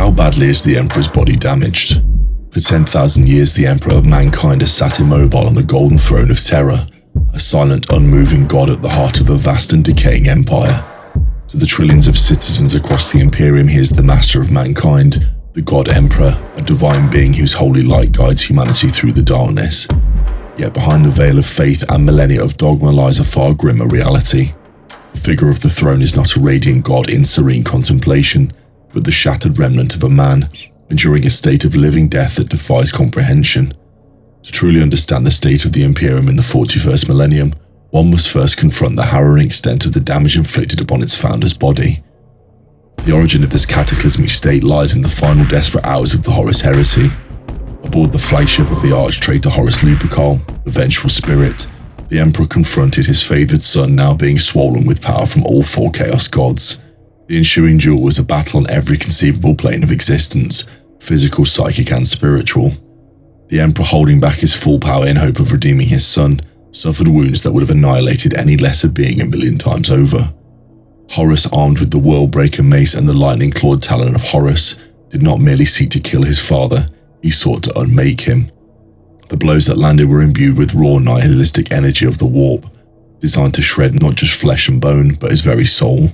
How badly is the Emperor's body damaged? For 10,000 years, the Emperor of mankind has sat immobile on the Golden Throne of Terra, a silent, unmoving god at the heart of a vast and decaying empire. To the trillions of citizens across the Imperium, he is the master of mankind, the God Emperor, a divine being whose holy light guides humanity through the darkness. Yet behind the veil of faith and millennia of dogma lies a far grimmer reality. The figure of the throne is not a radiant god in serene contemplation, but the shattered remnant of a man, enduring a state of living death that defies comprehension. To truly understand the state of the Imperium in the 41st millennium, one must first confront the harrowing extent of the damage inflicted upon its founder's body. The origin of this cataclysmic state lies in the final desperate hours of the Horus heresy. Aboard the flagship of the arch-traitor Horus Lupercal, the vengeful spirit, the Emperor confronted his favoured son, now being swollen with power from all four Chaos gods. The ensuing duel was a battle on every conceivable plane of existence, physical, psychic and spiritual. The Emperor, holding back his full power in hope of redeeming his son, suffered wounds that would have annihilated any lesser being a million times over. Horus, armed with the Worldbreaker mace and the lightning-clawed talon of Horus, did not merely seek to kill his father, he sought to unmake him. The blows that landed were imbued with raw nihilistic energy of the warp, designed to shred not just flesh and bone, but his very soul.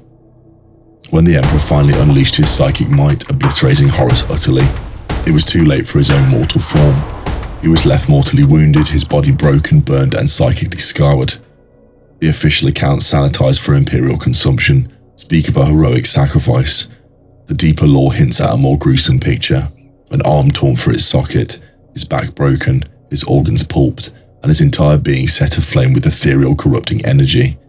When the Emperor finally unleashed his psychic might, obliterating Horus utterly, it was too late for his own mortal form. He was left mortally wounded, his body broken, burned and psychically scoured. The official accounts, sanitized for imperial consumption, speak of a heroic sacrifice. The deeper lore hints at a more gruesome picture. An arm torn for its socket, his back broken, his organs pulped, and his entire being set aflame with ethereal corrupting energy.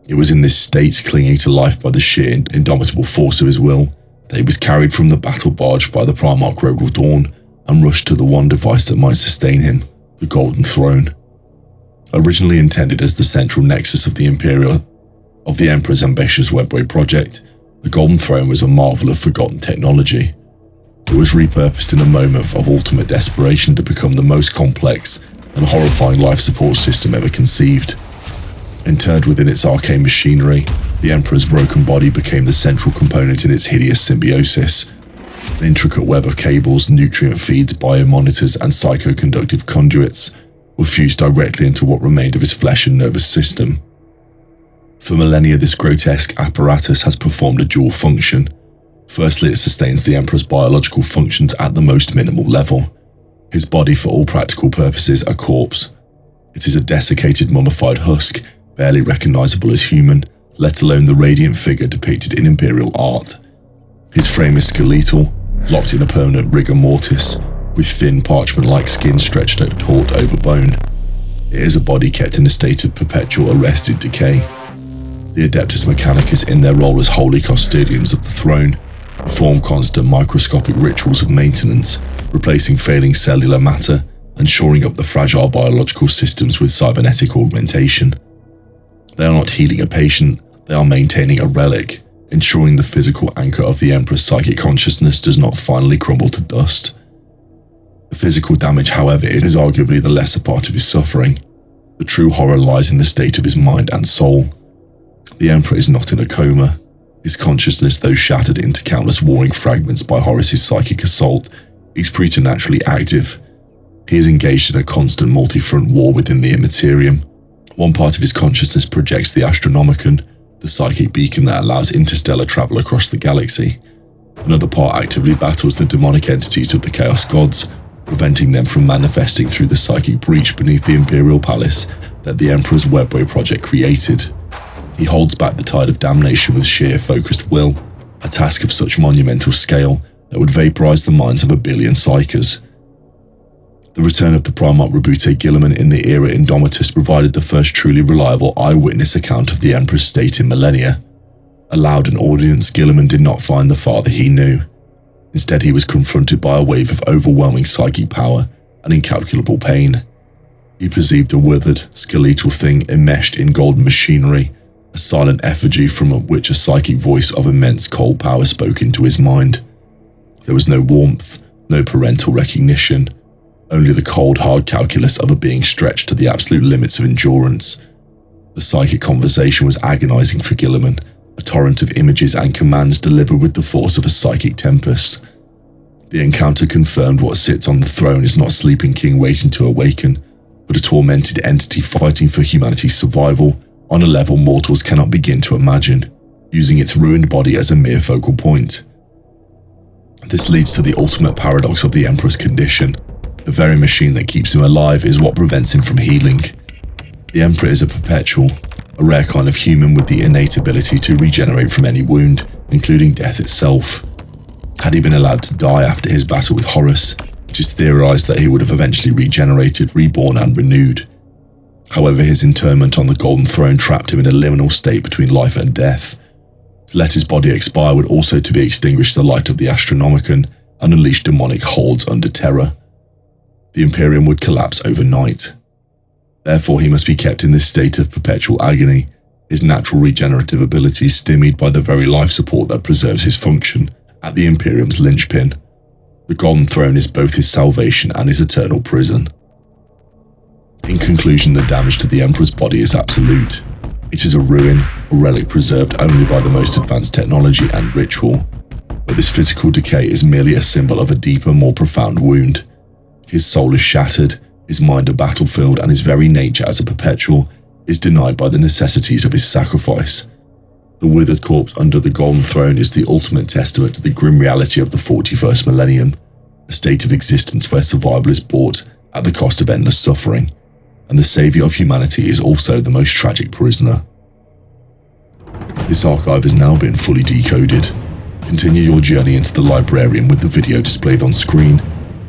It was in this state, clinging to life by the sheer indomitable force of his will, that he was carried from the battle barge by the Primarch Rogel Dawn and rushed to the one device that might sustain him, the Golden Throne. Originally intended as the central nexus of the Emperor's ambitious webway project, the Golden Throne was a marvel of forgotten technology. It was repurposed in a moment of ultimate desperation to become the most complex and horrifying life support system ever conceived. Interred within its arcane machinery, the Emperor's broken body became the central component in its hideous symbiosis. An intricate web of cables, nutrient feeds, biomonitors, and psychoconductive conduits were fused directly into what remained of his flesh and nervous system. For millennia, this grotesque apparatus has performed a dual function. Firstly, it sustains the Emperor's biological functions at the most minimal level. His body, for all practical purposes, a corpse. It is a desiccated, mummified husk, barely recognizable as human, let alone the radiant figure depicted in Imperial art. His frame is skeletal, locked in a permanent rigor mortis, with thin parchment-like skin stretched taut over bone. It is a body kept in a state of perpetual arrested decay. The Adeptus Mechanicus, in their role as holy custodians of the throne, perform constant microscopic rituals of maintenance, replacing failing cellular matter and shoring up the fragile biological systems with cybernetic augmentation. They are not healing a patient, they are maintaining a relic, ensuring the physical anchor of the Emperor's psychic consciousness does not finally crumble to dust. The physical damage, however, is arguably the lesser part of his suffering. The true horror lies in the state of his mind and soul. The Emperor is not in a coma. His consciousness, though shattered into countless warring fragments by Horus's psychic assault, is preternaturally active. He is engaged in a constant multi-front war within the Imperium. One part of his consciousness projects the Astronomicon, the psychic beacon that allows interstellar travel across the galaxy. Another part actively battles the demonic entities of the Chaos Gods, preventing them from manifesting through the psychic breach beneath the Imperial Palace that the Emperor's webway project created. He holds back the tide of damnation with sheer focused will, a task of such monumental scale that would vaporize the minds of a billion psychers. The return of the Primarch Rebute Guilliman in the era Indomitus provided the first truly reliable eyewitness account of the Emperor's state in millennia. Allowed an audience, Guilliman did not find the father he knew. Instead, he was confronted by a wave of overwhelming psychic power and incalculable pain. He perceived a withered, skeletal thing enmeshed in golden machinery, a silent effigy from which a psychic voice of immense cold power spoke into his mind. There was no warmth, no parental recognition, only the cold, hard calculus of a being stretched to the absolute limits of endurance. The psychic conversation was agonizing for Guilliman, a torrent of images and commands delivered with the force of a psychic tempest. The encounter confirmed what sits on the throne is not a sleeping king waiting to awaken, but a tormented entity fighting for humanity's survival on a level mortals cannot begin to imagine, using its ruined body as a mere focal point. This leads to the ultimate paradox of the Emperor's condition. The very machine that keeps him alive is what prevents him from healing. The Emperor is a perpetual, a rare kind of human with the innate ability to regenerate from any wound, including death itself. Had he been allowed to die after his battle with Horus, it is theorized that he would have eventually regenerated, reborn and renewed. However, his internment on the Golden Throne trapped him in a liminal state between life and death. To let his body expire would also to be extinguish the light of the Astronomicon and unleash demonic holds under Terra. The Imperium would collapse overnight. Therefore, he must be kept in this state of perpetual agony, his natural regenerative abilities stymied by the very life support that preserves his function at the Imperium's linchpin. The Golden Throne is both his salvation and his eternal prison. In conclusion, the damage to the Emperor's body is absolute. It is a ruin, a relic preserved only by the most advanced technology and ritual. But this physical decay is merely a symbol of a deeper, more profound wound. His soul is shattered, his mind a battlefield, and his very nature as a perpetual is denied by the necessities of his sacrifice. The withered corpse under the Golden Throne is the ultimate testament to the grim reality of the 41st millennium, a state of existence where survival is bought at the cost of endless suffering, and the saviour of humanity is also the most tragic prisoner. This archive has now been fully decoded. Continue your journey into the librarian with the video displayed on screen.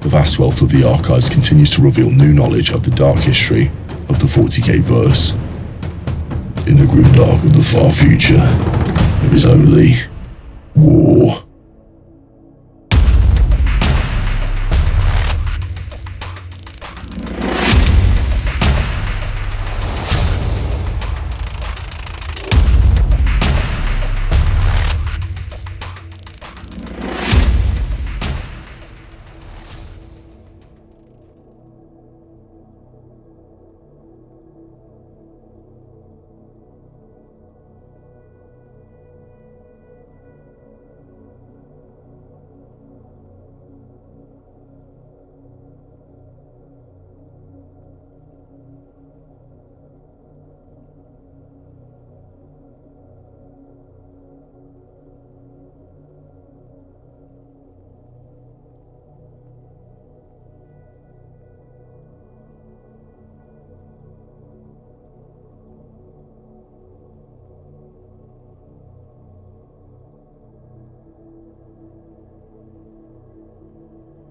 The vast wealth of the archives continues to reveal new knowledge of the dark history of the 40K verse. In the grim dark of the far future, there is only war.